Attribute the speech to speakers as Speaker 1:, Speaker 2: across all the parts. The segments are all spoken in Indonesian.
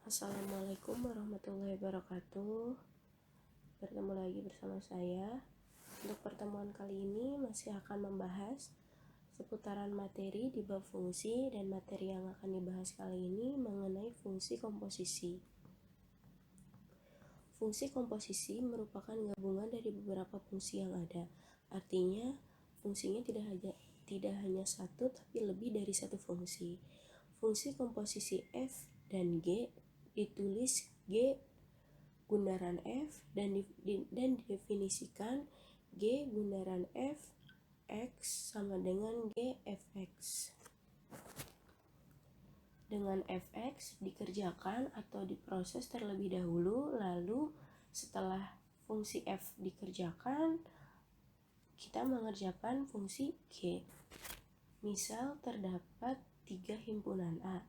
Speaker 1: Assalamualaikum warahmatullahi wabarakatuh. Bertemu lagi bersama saya. Untuk pertemuan kali ini masih akan membahas seputaran materi di bab fungsi, dan materi yang akan dibahas kali ini mengenai fungsi komposisi. Fungsi komposisi merupakan gabungan dari beberapa fungsi yang ada. Artinya, fungsinya tidak hanya satu, tapi lebih dari satu fungsi. Fungsi komposisi f dan g ditulis G bundaran F dan didefinisikan G bundaran F X sama dengan G Fx. Dengan Fx dikerjakan atau diproses terlebih dahulu, lalu setelah fungsi F dikerjakan, kita mengerjakan fungsi G. Misal terdapat 3 himpunan A,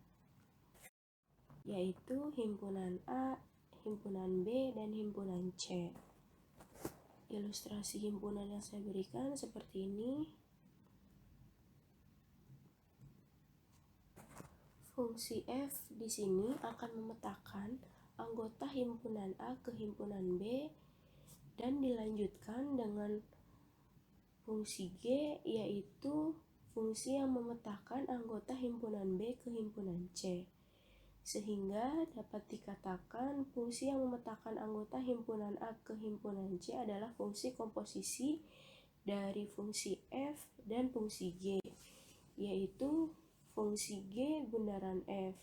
Speaker 1: yaitu himpunan A, himpunan B, dan himpunan C. Ilustrasi himpunan yang saya berikan seperti ini. Fungsi f di sini akan memetakan anggota himpunan A ke himpunan B dan dilanjutkan dengan fungsi G, yaitu fungsi yang memetakan anggota himpunan B ke himpunan C. Sehingga dapat dikatakan fungsi yang memetakan anggota himpunan A ke himpunan C adalah fungsi komposisi dari fungsi F dan fungsi G, yaitu fungsi G bundaran F.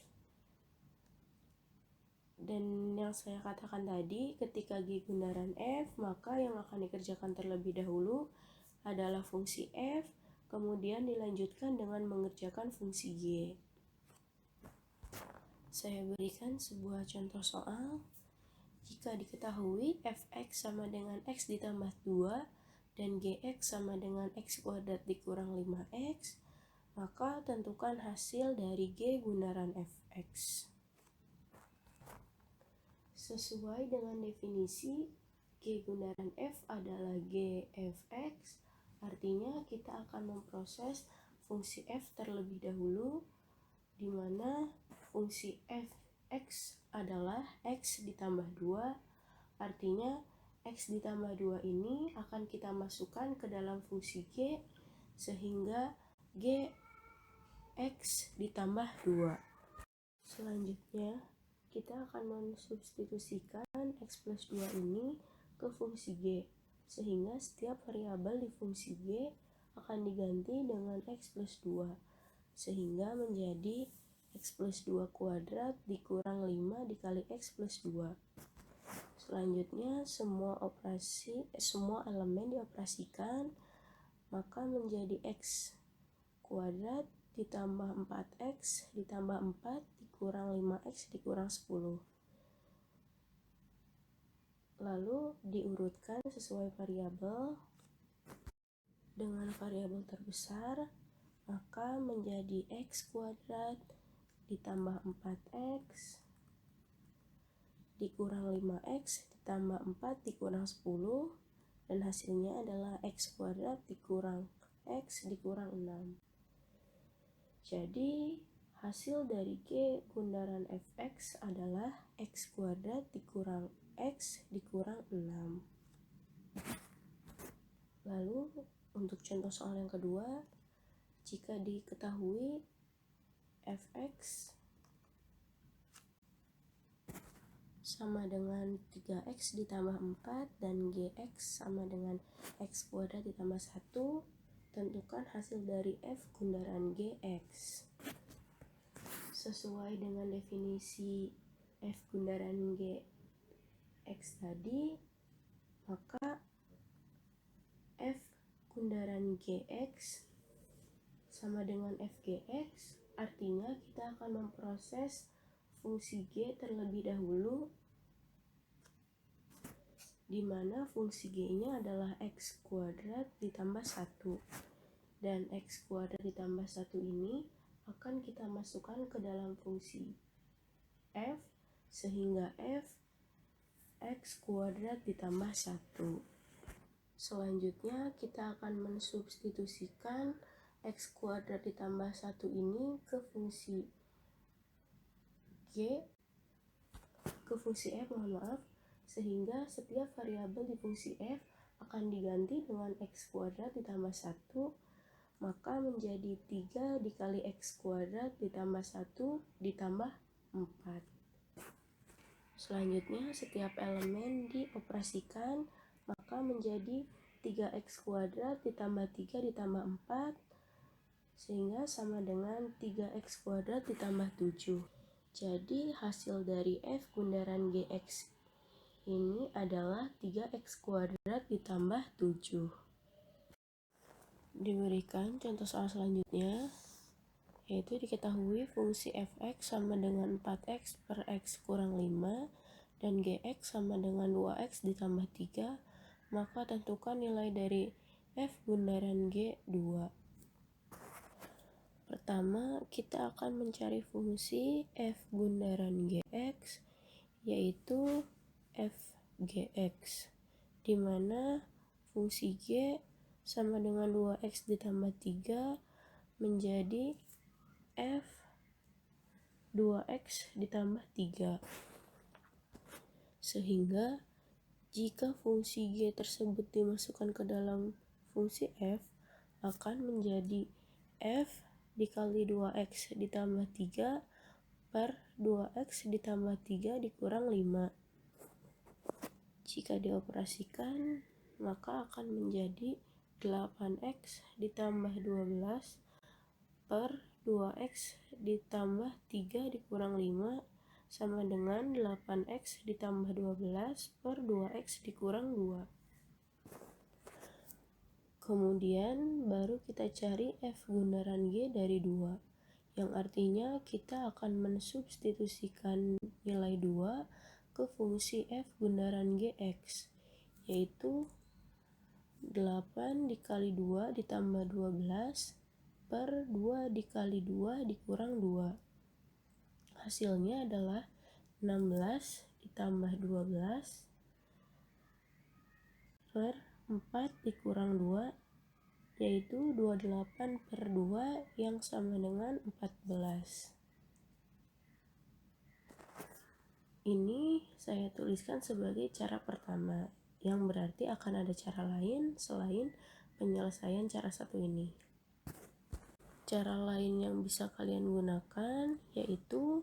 Speaker 1: Dan yang saya katakan tadi, ketika G bundaran F, maka yang akan dikerjakan terlebih dahulu adalah fungsi F, kemudian dilanjutkan dengan mengerjakan fungsi G. Saya berikan sebuah contoh soal. Jika diketahui fx sama dengan x ditambah 2 dan gx sama dengan x kuadrat dikurang 5x, maka tentukan hasil dari G bundaran fx. Sesuai dengan definisi, G bundaran f adalah G fx, artinya kita akan memproses fungsi f terlebih dahulu, di mana fungsi fx adalah x ditambah 2, artinya x ditambah 2 ini akan kita masukkan ke dalam fungsi G, sehingga G x ditambah 2. Selanjutnya, kita akan mensubstitusikan x plus 2 ini ke fungsi G, sehingga setiap variabel di fungsi G akan diganti dengan x plus 2, sehingga menjadi x plus 2 kuadrat dikurang 5 dikali x plus 2. Selanjutnya semua elemen dioperasikan, maka menjadi x kuadrat ditambah 4x ditambah 4 dikurang 5x dikurang 10. Lalu diurutkan sesuai variabel. Dengan variabel terbesar, maka menjadi x kuadrat ditambah 4x dikurang 5x ditambah 4 dikurang 10, dan hasilnya adalah x kuadrat dikurang x dikurang 6. Jadi hasil dari G bundaran fx adalah x kuadrat dikurang x dikurang 6. Lalu untuk contoh soal yang kedua, jika diketahui fx sama dengan 3x ditambah 4 dan gx sama dengan x kuadrat ditambah 1, tentukan hasil dari f bundaran gx. Sesuai dengan definisi f bundaran gx tadi, maka f bundaran gx sama dengan fgx, artinya kita akan memproses fungsi G terlebih dahulu, di mana fungsi G-nya adalah x kuadrat ditambah 1. Dan x kuadrat ditambah 1 ini akan kita masukkan ke dalam fungsi f, sehingga f x kuadrat ditambah 1. Selanjutnya kita akan mensubstitusikan x kuadrat ditambah 1 ini ke fungsi G, ke fungsi f, sehingga setiap variabel di fungsi f akan diganti dengan x kuadrat ditambah 1, maka menjadi 3 dikali x kuadrat ditambah 1 ditambah 4. Selanjutnya, setiap elemen dioperasikan, maka menjadi 3x kuadrat ditambah 3 ditambah 4, sehingga sama dengan 3x kuadrat ditambah 7. Jadi hasil dari f bundaran gx ini adalah 3x kuadrat ditambah 7. Diberikan contoh soal selanjutnya, yaitu diketahui fungsi fx sama dengan 4x per x kurang 5 dan gx sama dengan 2x ditambah 3, maka tentukan nilai dari f bundaran g2. Pertama, kita akan mencari fungsi f bundaran gx, yaitu f gx, di mana fungsi g sama dengan 2x ditambah 3 menjadi f 2x ditambah 3. Sehingga jika fungsi g tersebut dimasukkan ke dalam fungsi f, akan menjadi f dikali 2x ditambah 3 per 2x ditambah 3 dikurang 5. Jika dioperasikan, maka akan menjadi 8x ditambah 12 per 2x ditambah 3 dikurang 5 sama dengan 8x ditambah 12 per 2x dikurang 2. Kemudian baru kita cari f bundaran g dari 2, yang artinya kita akan mensubstitusikan nilai 2 ke fungsi f bundaran gx, yaitu 8 dikali 2 ditambah 12 per 2 dikali 2 dikurang 2. Hasilnya adalah 16 ditambah 12 per 4 dikurang 2, yaitu 28 per 2 yang sama dengan 14. Ini saya tuliskan sebagai cara pertama, yang berarti akan ada cara lain selain penyelesaian cara satu ini. Cara lain yang bisa kalian gunakan yaitu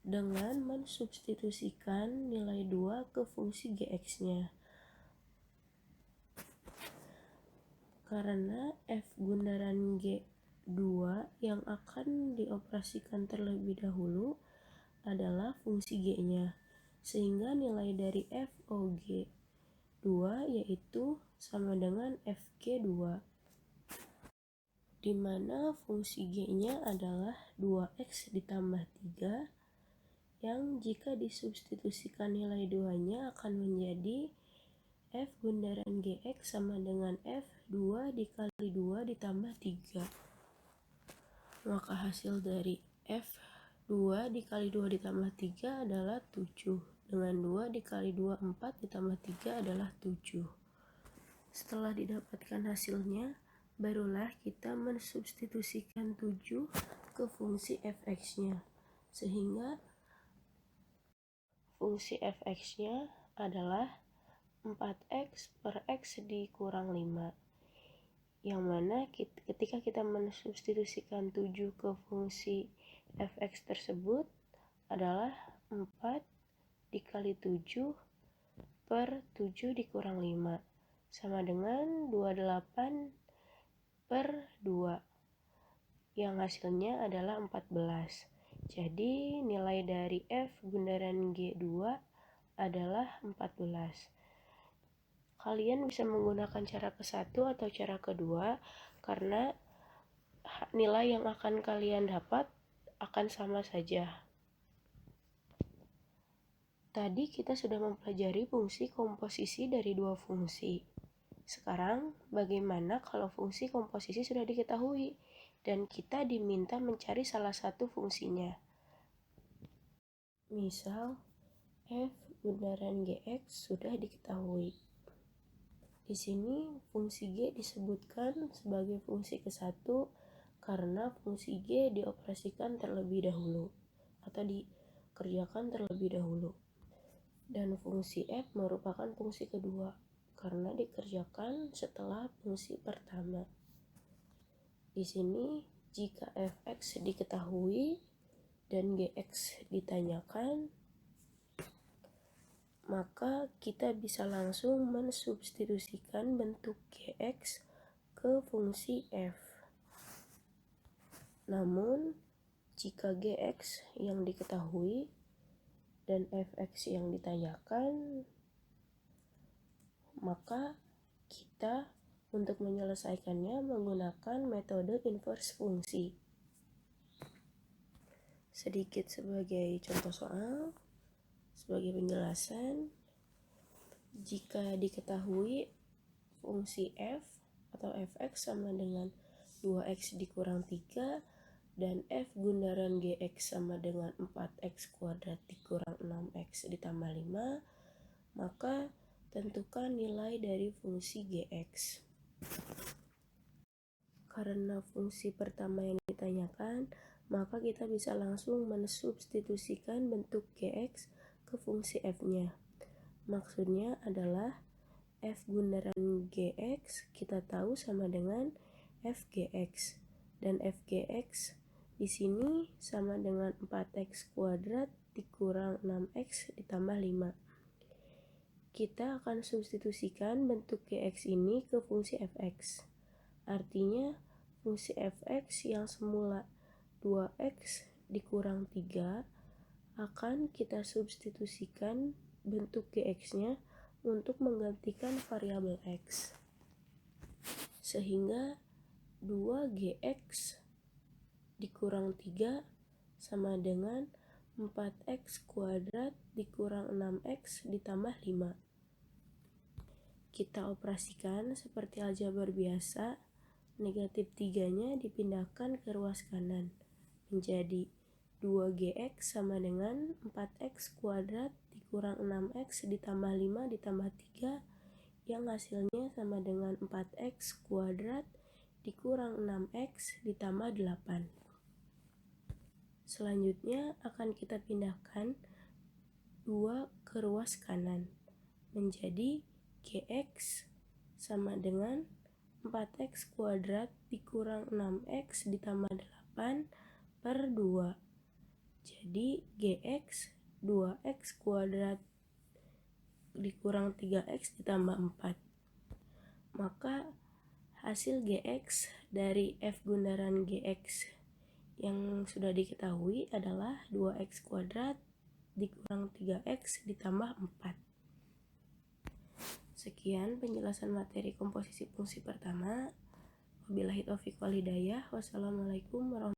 Speaker 1: dengan mensubstitusikan nilai 2 ke fungsi gx-nya. Karena f bundaran g2 yang akan dioperasikan terlebih dahulu adalah fungsi g-nya, sehingga nilai dari fog2 yaitu sama dengan fg2, di mana fungsi g-nya adalah 2x ditambah 3, yang jika disubstitusikan nilai 2-nya akan menjadi f bundaran gx sama dengan f2 dikali 2 ditambah 3. Maka hasil dari f2 dikali 2 ditambah 3 adalah 7. Dengan 2 dikali 2, 4 ditambah 3 adalah 7. Setelah didapatkan hasilnya, barulah kita mensubstitusikan 7 ke fungsi fx-nya, sehingga fungsi fx-nya adalah 4x per x dikurang 5, yang mana ketika kita mensubstitusikan 7 ke fungsi fx tersebut adalah 4 dikali 7 per 7 dikurang 5 sama dengan 28 per 2, yang hasilnya adalah 14. Jadi nilai dari f bundaran g2 adalah 14. Kalian bisa menggunakan cara ke-1 atau cara kedua, karena nilai yang akan kalian dapat akan sama saja. Tadi kita sudah mempelajari fungsi komposisi dari dua fungsi. Sekarang, bagaimana kalau fungsi komposisi sudah diketahui dan kita diminta mencari salah satu fungsinya? Misal, f bundaran gx sudah diketahui. Di sini fungsi g disebutkan sebagai fungsi ke-1 karena fungsi g dioperasikan terlebih dahulu atau dikerjakan terlebih dahulu. Dan fungsi f merupakan fungsi kedua karena dikerjakan setelah fungsi pertama. Di sini jika fx diketahui dan gx ditanyakan, maka kita bisa langsung mensubstitusikan bentuk gx ke fungsi f. Namun, jika gx yang diketahui dan fx yang ditanyakan, maka kita untuk menyelesaikannya menggunakan metode inverse fungsi. Sedikit sebagai contoh soal, sebagai penjelasan, jika diketahui fungsi f atau fx sama dengan 2x dikurang 3 dan f bundaran gx sama dengan 4x kuadrat dikurang 6x ditambah 5, maka tentukan nilai dari fungsi gx. Karena fungsi pertama yang ditanyakan, maka kita bisa langsung mensubstitusikan bentuk gx ke fungsi f-nya. Maksudnya adalah f bundaran gx kita tahu sama dengan fgx, dan fgx di sini sama dengan 4x kuadrat dikurang 6x ditambah 5. Kita akan substitusikan bentuk gx ini ke fungsi fx. Artinya fungsi fx yang semula 2x dikurang 3 akan kita substitusikan bentuk gx-nya untuk menggantikan variabel x. Sehingga 2gx dikurang 3 sama dengan 4x kuadrat dikurang 6x ditambah 5. Kita operasikan seperti aljabar biasa, negatif 3-nya dipindahkan ke ruas kanan, menjadi 2gx sama dengan 4x kuadrat dikurang 6x ditambah 5 ditambah 3, yang hasilnya sama dengan 4x kuadrat dikurang 6x ditambah 8. Selanjutnya akan kita pindahkan 2 ke ruas kanan, menjadi gx sama dengan 4x kuadrat dikurang 6x ditambah 8 per 2. Jadi gx 2x kuadrat dikurang 3x ditambah 4. Maka hasil gx dari f bundaran gx yang sudah diketahui adalah 2x kuadrat dikurang 3x ditambah 4. Sekian penjelasan materi komposisi fungsi pertama. Wabillahi taufiq wal hidayah. Wassalamualaikum warahmatullahi wabarakatuh.